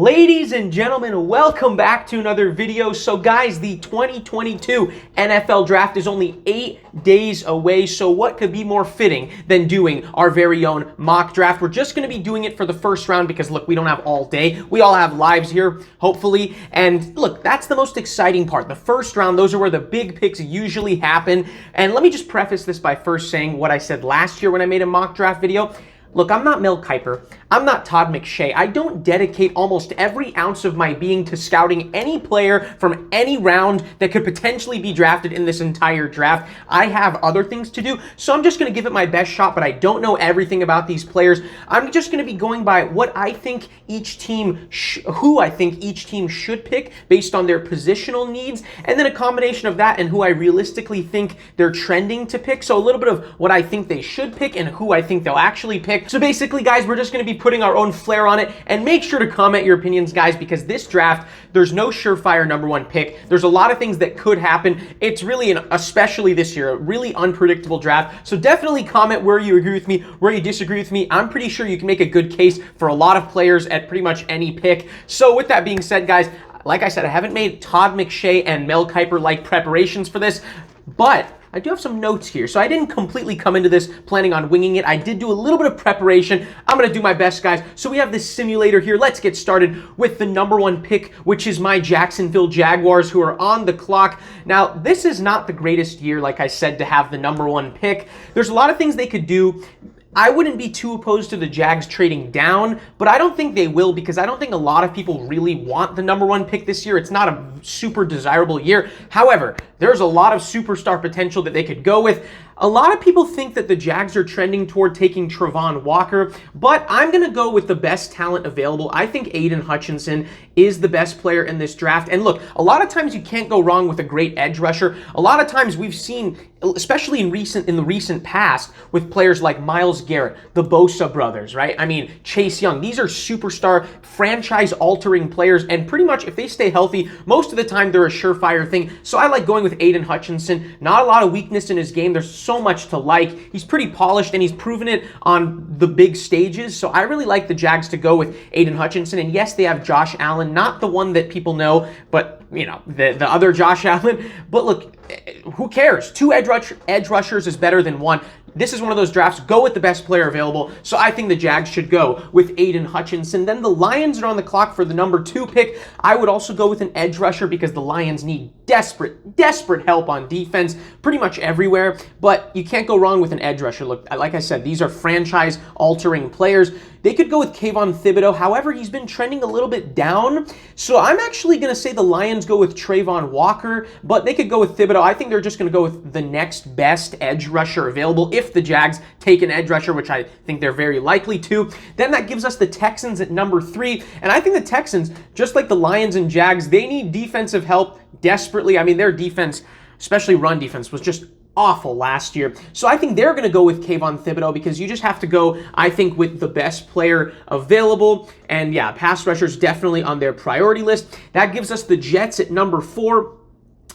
Ladies and gentlemen, welcome back to another video. So guys, the 2022 NFL Draft is only 8 days away, so what could be more fitting than doing our very own mock draft? We're just going to be doing it for the first round because, look, we don't have all day. We all have lives here, hopefully, and look, that's the most exciting part. The first round, those are where the big picks usually happen, and let me just preface this by first saying what I said last year when I made a mock draft video. Look, I'm not Mel Kiper. I'm not Todd McShay. I don't dedicate almost every ounce of my being to scouting any player from any round that could potentially be drafted in this entire draft. I have other things to do, so I'm just going to give it my best shot, but I don't know everything about these players. I'm just going to be going by what I think each team, who I think each team should pick based on their positional needs, and then a combination of that and who I realistically think they're trending to pick. So a little bit of what I think they should pick and who I think they'll actually pick. So basically, guys, we're just going to be putting our own flair on it, and make sure to comment your opinions, guys, because this draft, there's no surefire number one pick. There's a lot of things that could happen. It's really, especially this year, a really unpredictable draft. So definitely comment where you agree with me, where you disagree with me. I'm pretty sure you can make a good case for a lot of players at pretty much any pick. So with that being said, guys, like I said, I haven't made Todd McShay and Mel Kiper-like preparations for this, but I do have some notes here, so I didn't completely come into this planning on winging it. I did do a little bit of preparation. I'm going to do my best, guys. So we have this simulator here. Let's get started with the number one pick, which is my Jacksonville Jaguars, who are on the clock. Now, this is not the greatest year, like I said, to have the number one pick. There's a lot of things they could do. I wouldn't be too opposed to the Jags trading down, but I don't think they will because I don't think a lot of people really want the number one pick this year. It's not a super desirable year. However, there's a lot of superstar potential that they could go with. A lot of people think that the Jags are trending toward taking Travon Walker, but I'm going to go with the best talent available. I think Aiden Hutchinson is the best player in this draft. And look, a lot of times you can't go wrong with a great edge rusher. A lot of times we've seen, especially in the recent past, with players like Myles Garrett, the Bosa brothers, right? I mean, Chase Young. These are superstar, franchise-altering players, and pretty much if they stay healthy, most of the time they're a surefire thing. So I like going with Aiden Hutchinson. Not a lot of weakness in his game. There's so much to like. He's pretty polished, and he's proven it on the big stages. So I really like the Jags to go with Aiden Hutchinson. And yes, they have Josh Allen, not the one that people know, but you know, the other Josh Allen. But look, who cares? Two edge rushers is better than one. This is one of those drafts. Go with the best player available. So I think the Jags should go with Aiden Hutchinson. Then the Lions are on the clock for the number 2 pick. I would also go with an edge rusher because the Lions need desperate help on defense pretty much everywhere. But you can't go wrong with an edge rusher. Look, like I said, these are franchise-altering players. They could go with Kayvon Thibodeau. However, he's been trending a little bit down. So I'm actually going to say the Lions go with Travon Walker, but they could go with Thibodeau. I think they're just going to go with the next best edge rusher available if the Jags take an edge rusher, which I think they're very likely to. Then that gives us the Texans at number 3. And I think the Texans, just like the Lions and Jags, they need defensive help desperately. I mean, their defense, especially run defense, was just awful last year. So I think they're going to go with Kayvon Thibodeau because you just have to go, I think, with the best player available. And yeah, pass rushers definitely on their priority list. That gives us the Jets at number 4.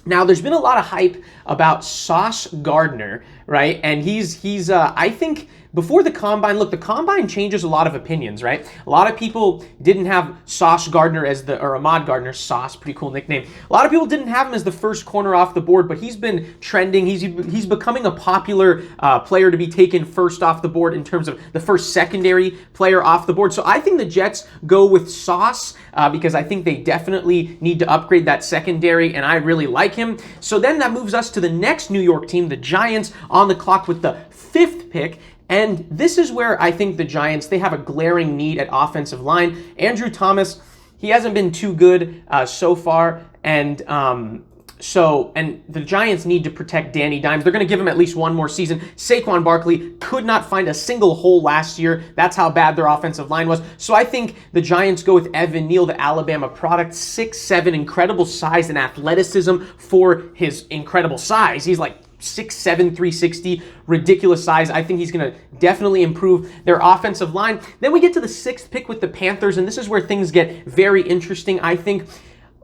Now, there's been a lot of hype about Sauce Gardner, right? And he's I think before the Combine, look, the Combine changes a lot of opinions, right? A lot of people didn't have Sauce Gardner or Ahmad Gardner, Sauce, pretty cool nickname. A lot of people didn't have him as the first corner off the board, but he's been trending. He's becoming a popular player to be taken first off the board in terms of the first secondary player off the board. So I think the Jets go with Sauce because I think they definitely need to upgrade that secondary, and I really like him. So then that moves us to the next New York team, the Giants, on the clock with the 5th pick. And this is where I think the Giants, they have a glaring need at offensive line. Andrew Thomas, he hasn't been too good so far, and the Giants need to protect Danny Dimes. They're going to give him at least one more season. Saquon Barkley could not find a single hole last year. That's how bad their offensive line was. So I think the Giants go with Evan Neal, the Alabama product, 6'7", incredible size and athleticism for his incredible size. He's like 6'7", 360, ridiculous size. I think he's going to definitely improve their offensive line. Then we get to the 6th pick with the Panthers, and this is where things get very interesting, I think.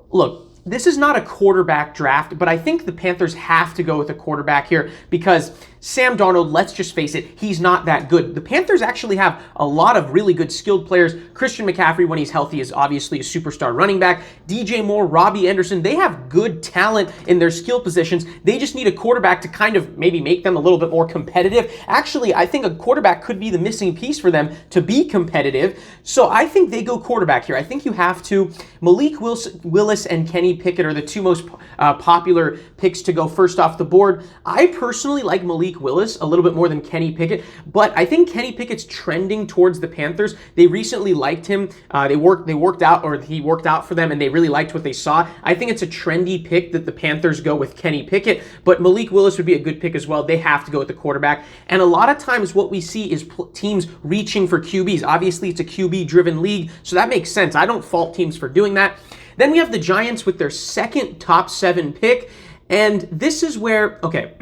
Look, this is not a quarterback draft, but I think the Panthers have to go with a quarterback here because Sam Darnold, let's just face it, he's not that good. The Panthers actually have a lot of really good skilled players. Christian McCaffrey, when he's healthy, is obviously a superstar running back. DJ Moore, Robbie Anderson, they have good talent in their skill positions. They just need a quarterback to kind of maybe make them a little bit more competitive. Actually, I think a quarterback could be the missing piece for them to be competitive. So I think they go quarterback here. I think you have to. Malik Willis and Kenny Pickett are the two most popular picks to go first off the board. I personally like Malik Willis a little bit more than Kenny Pickett, but I think Kenny Pickett's trending towards the Panthers. They recently liked him. He worked out for them, and they really liked what they saw. I think it's a trendy pick that the Panthers go with Kenny Pickett, but Malik Willis would be a good pick as well. They have to go with the quarterback. And a lot of times what we see is teams reaching for QBs. Obviously, it's a QB-driven league, so that makes sense. I don't fault teams for doing that. Then we have the Giants with their second top 7 pick, and this is where, okay,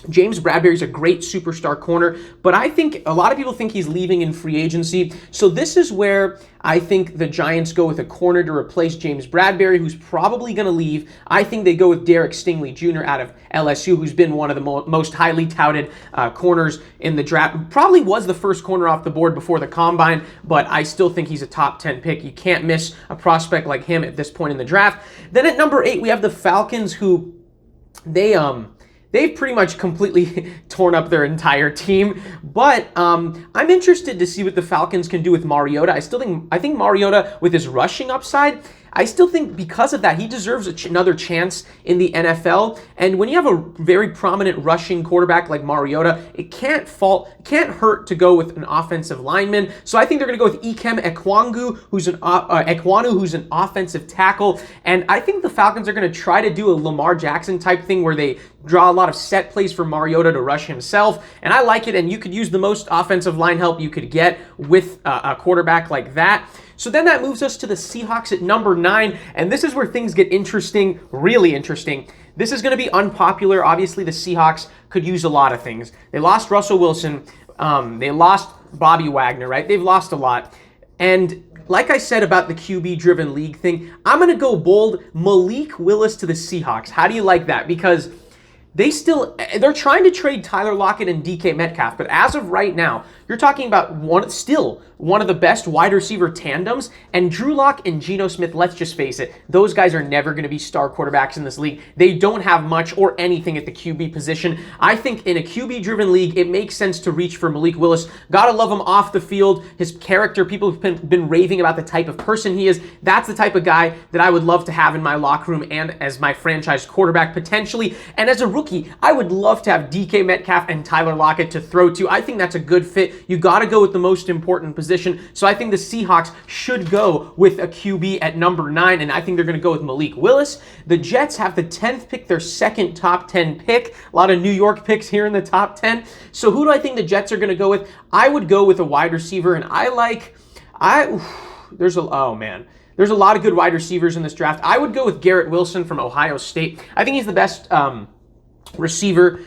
James Bradbury's a great superstar corner, but I think a lot of people think he's leaving in free agency. So this is where I think the Giants go with a corner to replace James Bradbury, who's probably going to leave. I think they go with Derek Stingley Jr. out of LSU, who's been one of the most highly touted corners in the draft. Probably was the first corner off the board before the combine, but I still think he's a top 10 pick. You can't miss a prospect like him at this point in the draft. Then at number 8, we have the Falcons, who they've pretty much completely torn up their entire team, but I'm interested to see what the Falcons can do with Mariota. I think Mariota, with his rushing upside, I still think because of that, he deserves another chance in the NFL. And when you have a very prominent rushing quarterback like Mariota, it can't hurt to go with an offensive lineman. So I think they're going to go with Ikem Ekwonu, who's an offensive tackle. And I think the Falcons are going to try to do a Lamar Jackson type thing where they draw a lot of set plays for Mariota to rush himself. And I like it. And you could use the most offensive line help you could get with a quarterback like that. So then that moves us to the Seahawks at number 9, and this is where things get interesting, really interesting. This is going to be unpopular. Obviously, the Seahawks could use a lot of things. They lost Russell Wilson. They lost Bobby Wagner, right? They've lost a lot. And like I said about the QB-driven league thing, I'm going to go bold, Malik Willis to the Seahawks. How do you like that? Because they're trying to trade Tyler Lockett and DK Metcalf, but as of right now, you're talking about one of the best wide receiver tandems, and Drew Lock and Geno Smith, let's just face it, those guys are never going to be star quarterbacks in this league. They don't have much or anything at the QB position. I think in a QB-driven league, it makes sense to reach for Malik Willis. Gotta love him off the field. His character, people have been raving about the type of person he is. That's the type of guy that I would love to have in my locker room and as my franchise quarterback potentially. And as a rookie, I would love to have DK Metcalf and Tyler Lockett to throw to. I think that's a good fit. You got to go with the most important position. So I think the Seahawks should go with a QB at number 9, and I think they're going to go with Malik Willis. The Jets have the 10th pick, their second top 10 pick. A lot of New York picks here in the top 10. So who do I think the Jets are going to go with? I would go with a wide receiver, and there's a lot of good wide receivers in this draft. I would go with Garrett Wilson from Ohio State. I think he's the best receiver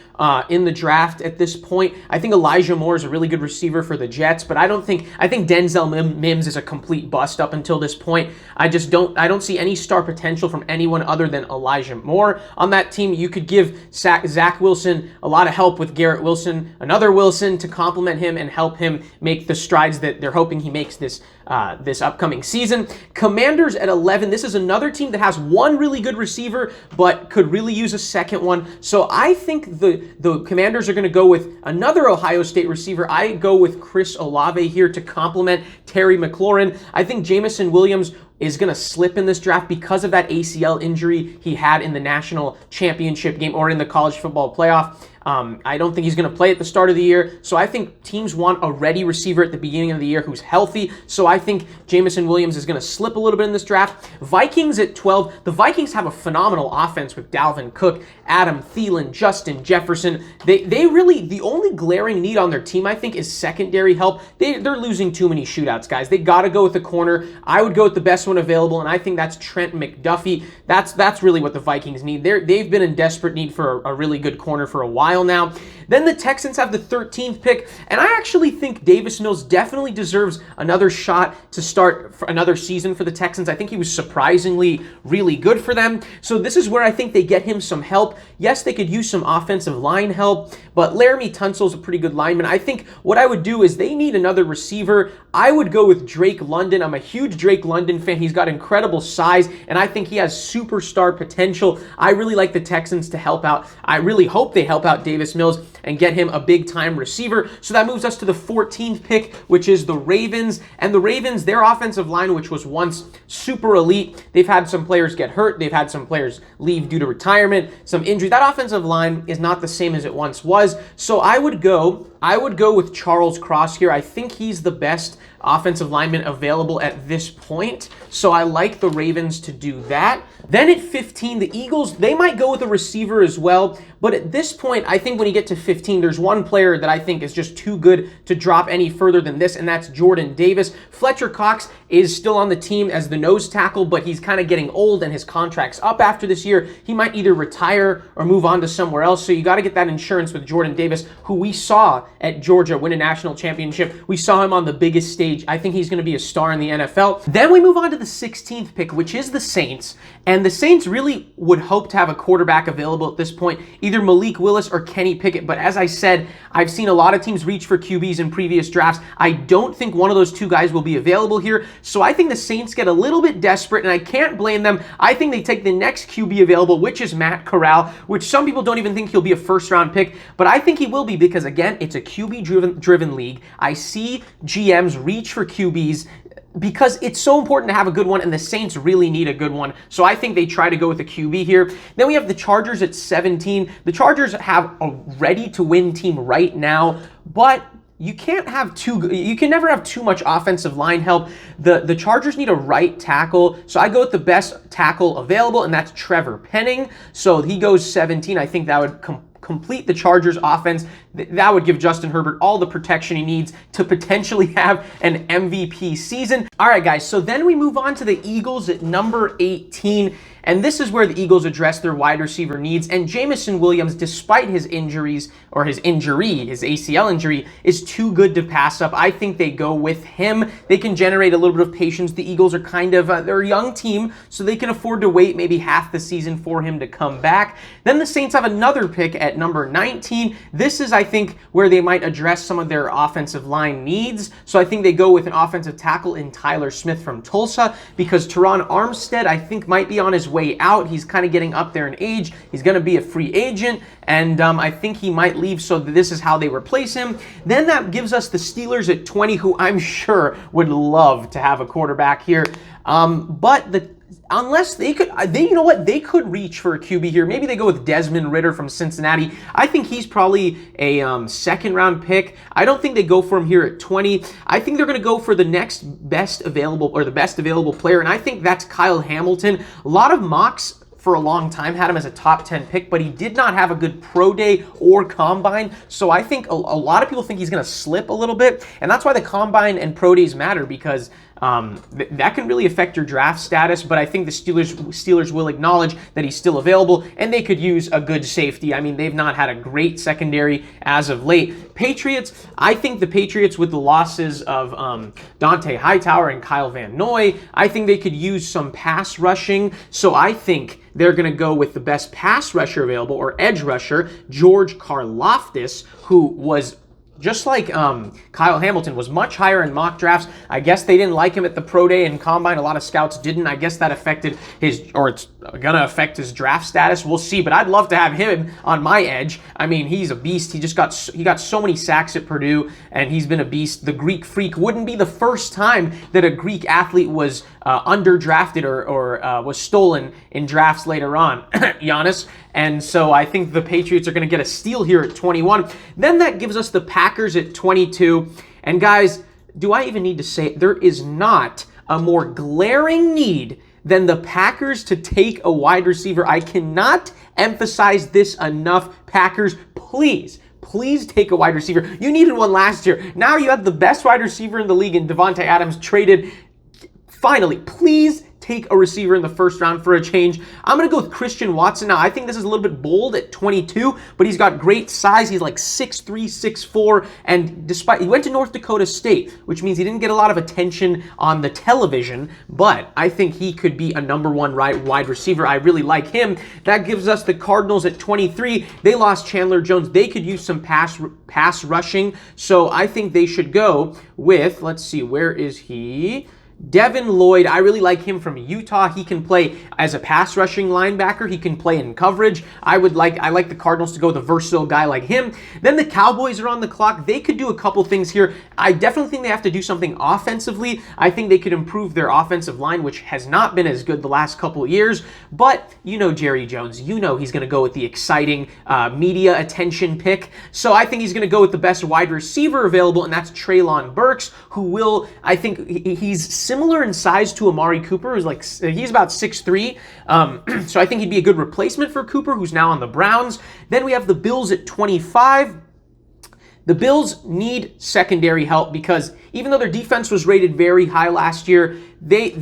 in the draft at this point. I think Elijah Moore is a really good receiver for the Jets, but I think Denzel Mims is a complete bust up until this point. I don't see any star potential from anyone other than Elijah Moore on that team. You could give Zach Wilson a lot of help with Garrett Wilson, another Wilson to complement him and help him make the strides that they're hoping he makes this upcoming season. Commanders at 11. This is another team that has one really good receiver, but could really use a second one. So I think the Commanders are going to go with another Ohio State receiver. I go with Chris Olave here to complement Terry McLaurin. I think Jameson Williams is going to slip in this draft because of that ACL injury he had in the national championship game or in the college football playoff. I don't think he's going to play at the start of the year. So I think teams want a ready receiver at the beginning of the year who's healthy. So I think Jameson Williams is going to slip a little bit in this draft. Vikings at 12. The Vikings have a phenomenal offense with Dalvin Cook, Adam Thielen, Justin Jefferson. They really, the only glaring need on their team, I think, is secondary help. They're losing too many shootouts, guys. They got to go with the corner. I would go with the best one available, and I think that's Trent McDuffie. That's really what the Vikings need. They've been in desperate need for a really good corner for a while. while now. Then the Texans have the 13th pick, and I actually think Davis Mills definitely deserves another shot to start for another season for the Texans. I think he was surprisingly really good for them. So this is where I think they get him some help. Yes, they could use some offensive line help, but Laramie Tunsil's a pretty good lineman. I think what I would do is they need another receiver. I would go with Drake London. I'm a huge Drake London fan. He's got incredible size, and I think he has superstar potential. I really like the Texans to help out. I really hope they help out Davis Mills and get him a big-time receiver. So that moves us to the 14th pick, which is the Ravens. And the Ravens, their offensive line, which was once super elite, they've had some players get hurt. They've had some players leave due to retirement, some injury. That offensive line is not the same as it once was. So I would go with Charles Cross here. I think he's the best offensive lineman available at this point. So I like the Ravens to do that. Then at 15, the Eagles, they might go with a receiver as well. But at this point, I think when you get to 15, there's one player that I think is just too good to drop any further than this, and that's Jordan Davis. Fletcher Cox is still on the team as the nose tackle, but he's kind of getting old and his contract's up after this year. He might either retire or move on to somewhere else. So you got to get that insurance with Jordan Davis, who we saw at Georgia win a national championship. We saw him on the biggest stage. I think he's going to be a star in the NFL. Then we move on to the 16th pick, which is the Saints. And the Saints really would hope to have a quarterback available at this point, either Malik Willis or Kenny Pickett. But as I said, I've seen a lot of teams reach for QBs in previous drafts. I don't think one of those two guys will be available here. So I think the Saints get a little bit desperate, and I can't blame them. I think they take the next QB available, which is Matt Corral, which some people don't even think he'll be a first-round pick. But I think he will be because, again, it's a QB-driven league. I see GMs reach for QBs because it's so important to have a good one, and the Saints really need a good one. So I think they try to go with a QB here. Then we have the Chargers at 17. The Chargers have a ready-to-win team right now, but you can never have too much offensive line help. The Chargers need a right tackle, so I go with the best tackle available, and that's Trevor Penning. So he goes 17. I think that would complete the Chargers offense. That would give Justin Herbert all the protection he needs to potentially have an MVP season. All right, guys, so then we move on to the Eagles at number 18. And this is where the Eagles address their wide receiver needs. And Jamison Williams, despite his injuries, or his ACL injury, is too good to pass up. I think they go with him. They can generate a little bit of patience. The Eagles are kind of, they're a young team, so they can afford to wait maybe half the season for him to come back. Then the Saints have another pick at number 19. This is, I think, where they might address some of their offensive line needs. So I think they go with an offensive tackle in Tyler Smith from Tulsa, because Teron Armstead, I think, might be on his way out. He's kind of getting up there in age. He's going to be a free agent, and I think he might leave, so this is how they replace him. Then that gives us the Steelers at 20, who I'm sure would love to have a quarterback here. Unless they could, you know what? They could reach for a QB here. Maybe they go with Desmond Ridder from Cincinnati. I think he's probably a second-round pick. I don't think they go for him here at 20. I think they're going to go for the next best available, or the best available player, and I think that's Kyle Hamilton. A lot of mocks for a long time had him as a top 10 pick, but he did not have a good pro day or combine. So I think a lot of people think he's going to slip a little bit, and that's why the combine and pro days matter, because that can really affect your draft status. But I think the Steelers will acknowledge that he's still available, and they could use a good safety. I mean, they've not had a great secondary as of late. Patriots, I think the Patriots, with the losses of Dante Hightower and Kyle Van Noy, I think they could use some pass rushing. So I think they're going to go with the best pass rusher available, or edge rusher, George Karlaftis, who was just like Kyle Hamilton, was much higher in mock drafts. I guess they didn't like him at the pro day and combine. A lot of scouts didn't. I guess that affected his, or it's going to affect his draft status. We'll see, but I'd love to have him on my edge. I mean, he's a beast. He got so many sacks at Purdue, and he's been a beast. The Greek Freak wouldn't be the first time that a Greek athlete was underdrafted or was stolen in drafts later on, Giannis. And so I think the Patriots are going to get a steal here at 21. Then that gives us the Packers at 22. And guys, do I even need to say it? There is not a more glaring need than the Packers to take a wide receiver. I cannot emphasize this enough. Packers, please take a wide receiver. You needed one last year. Now you have the best wide receiver in the league in Devontae Adams traded. Finally, please take a receiver in the first round for a change. I'm going to go with Christian Watson. Now, I think this is a little bit bold at 22, but he's got great size. He's like 6'3", 6'4", and despite he went to North Dakota State, which means he didn't get a lot of attention on the television, but I think he could be a number one wide receiver. I really like him. That gives us the Cardinals at 23. They lost Chandler Jones. They could use some pass rushing, so I think they should go with, let's see, where is he? Devin Lloyd. I really like him from Utah. He can play as a pass rushing linebacker. He can play in coverage. I like the Cardinals to go with a versatile guy like him. Then the Cowboys are on the clock. They could do a couple things here. I definitely think they have to do something offensively. I think they could improve their offensive line, which has not been as good the last couple of years. But you know Jerry Jones. You know he's going to go with the exciting media attention pick. So I think he's going to go with the best wide receiver available, and that's Treylon Burks, who will, I think he's similar in size to Amari Cooper, who's like, he's about 6'3", so I think he'd be a good replacement for Cooper, who's now on the Browns. Then we have the Bills at 25. The Bills need secondary help because even though their defense was rated very high last year, they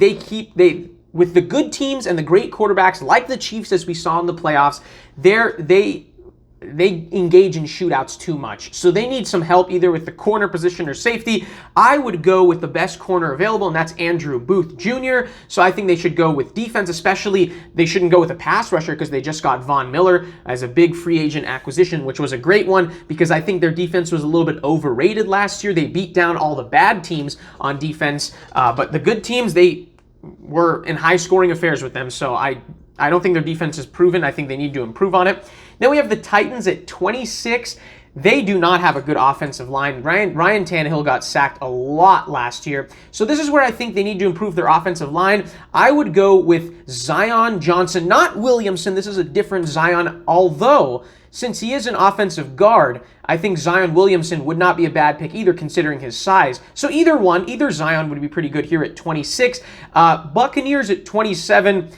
with the good teams and the great quarterbacks like the Chiefs, as we saw in the playoffs, they engage in shootouts too much. So they need some help either with the corner position or safety. I would go with the best corner available, and that's Andrew Booth Jr. So I think they should go with defense, especially they shouldn't go with a pass rusher because they just got Von Miller as a big free agent acquisition, which was a great one because I think their defense was a little bit overrated last year. They beat down all the bad teams on defense, but the good teams, they were in high-scoring affairs with them. So I don't think their defense is proven. I think they need to improve on it. Then we have the Titans at 26. They do not have a good offensive line. Ryan Tannehill got sacked a lot last year. So this is where I think they need to improve their offensive line. I would go with Zion Johnson, not Williamson. This is a different Zion, although since he is an offensive guard, I think Zion Williamson would not be a bad pick either, considering his size. So either Zion would be pretty good here at 26. Buccaneers at 27.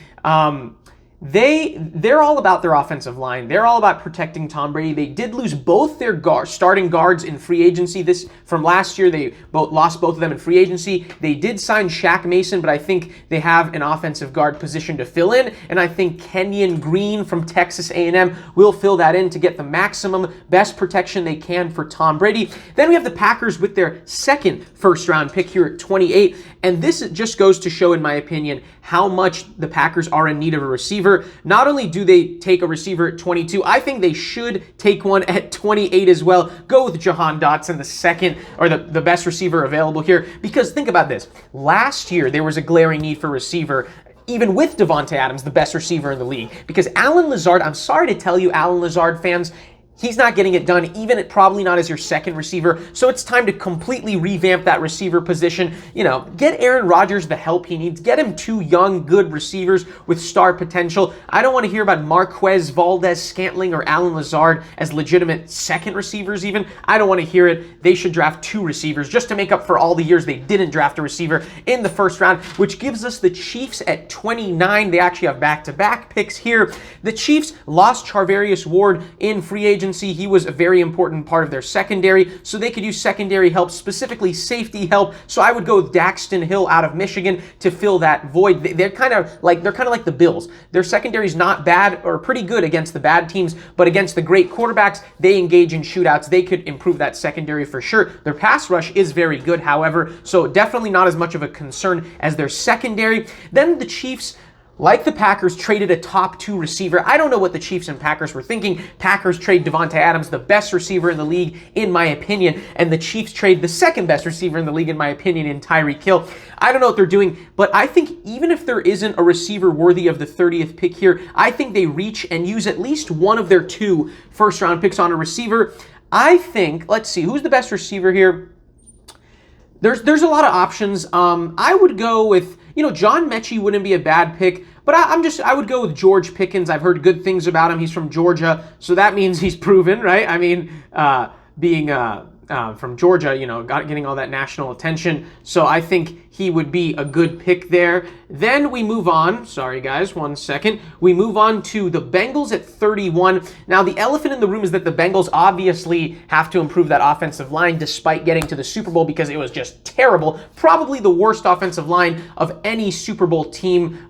They're all about their offensive line. They're all about protecting Tom Brady. They did lose both their starting guards in free agency. This from last year, they lost both of them in free agency. They did sign Shaq Mason, but I think they have an offensive guard position to fill in, and I think Kenyon Green from Texas A&M will fill that in to get the maximum best protection they can for Tom Brady. Then we have the Packers with their second first-round pick here at 28, and this just goes to show, in my opinion, how much the Packers are in need of a receiver. Not only do they take a receiver at 22, I think they should take one at 28 as well. Go with Jahan Dotson, the second, or the best receiver available here. Because think about this. Last year, there was a glaring need for receiver, even with Devontae Adams, the best receiver in the league. Because Allen Lazard, I'm sorry to tell you, Allen Lazard fans, he's not getting it done, probably not as your second receiver. So it's time to completely revamp that receiver position. You know, get Aaron Rodgers the help he needs. Get him two young, good receivers with star potential. I don't want to hear about Marquez Valdez-Scantling or Allen Lazard as legitimate second receivers even. I don't want to hear it. They should draft two receivers just to make up for all the years they didn't draft a receiver in the first round, which gives us the Chiefs at 29. They actually have back-to-back picks here. The Chiefs lost Charvarius Ward in free agency. He was a very important part of their secondary, so they could use secondary help, specifically safety help. So I would go with Daxton Hill out of Michigan to fill that void. They're kind of like the Bills. Their secondary is not bad or pretty good against the bad teams, but against the great quarterbacks, they engage in shootouts. They could improve that secondary for sure. Their pass rush is very good, however, so definitely not as much of a concern as their secondary. Then the Chiefs, like the Packers, traded a top two receiver. I don't know what the Chiefs and Packers were thinking. Packers trade Devontae Adams, the best receiver in the league, in my opinion, and the Chiefs trade the second best receiver in the league, in my opinion, in Tyreek Hill. I don't know what they're doing, but I think even if there isn't a receiver worthy of the 30th pick here, I think they reach and use at least one of their two first-round picks on a receiver. I think, let's see, who's the best receiver here? There's a lot of options. I would go with, John Mechie wouldn't be a bad pick, but I would go with George Pickens. I've heard good things about him. He's from Georgia, so that means he's proven, right? I mean, from Georgia, you know, getting all that national attention. So I think he would be a good pick there. Then we move on. Sorry, guys, 1 second. We move on to the Bengals at 31. Now, the elephant in the room is that the Bengals obviously have to improve that offensive line despite getting to the Super Bowl because it was just terrible. Probably the worst offensive line of any Super Bowl team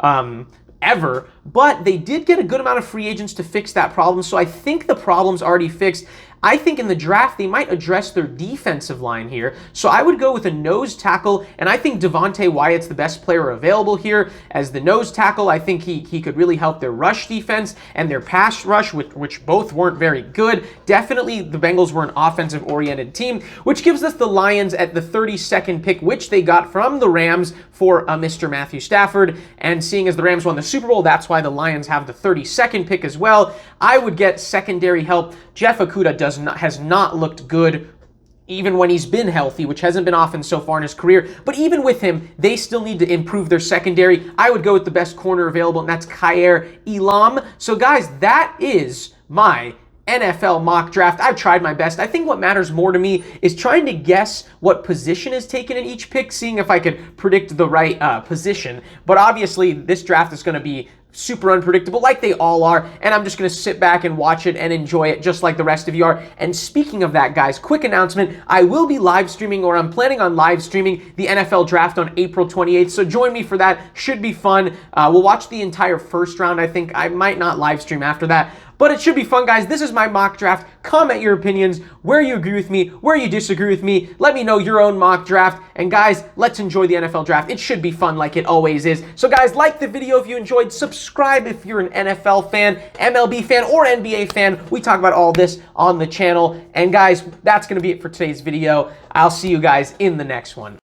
ever, but they did get a good amount of free agents to fix that problem, so I think the problem's already fixed. I think in the draft, they might address their defensive line here. So I would go with a nose tackle, and I think Devontae Wyatt's the best player available here as the nose tackle. I think he could really help their rush defense and their pass rush, which both weren't very good. Definitely, the Bengals were an offensive-oriented team, which gives us the Lions at the 32nd pick, which they got from the Rams for Mr. Matthew Stafford. And seeing as the Rams won the Super Bowl, that's why the Lions have the 32nd pick as well. I would get secondary help. Jeff Okudah has not looked good even when he's been healthy, which hasn't been often so far in his career. But even with him, they still need to improve their secondary. I would go with the best corner available, and that's Khair Elam. So guys, that is my NFL mock draft. I've tried my best. I think what matters more to me is trying to guess what position is taken in each pick, seeing if I could predict the right position. But obviously, this draft is going to be super unpredictable like they all are, and I'm just going to sit back and watch it and enjoy it just like the rest of you are. And speaking of that, guys, quick announcement, I will be live streaming, or I'm planning on live streaming the NFL draft on April 28th, so join me for that. Should be fun. We'll watch the entire first round. I think I might not live stream after that, but it should be fun, guys. This is my mock draft. Comment your opinions, where you agree with me, where you disagree with me. Let me know your own mock draft. And guys, let's enjoy the NFL draft. It should be fun like it always is. So guys, like the video if you enjoyed. Subscribe if you're an NFL fan, MLB fan, or NBA fan. We talk about all this on the channel. And guys, that's going to be it for today's video. I'll see you guys in the next one.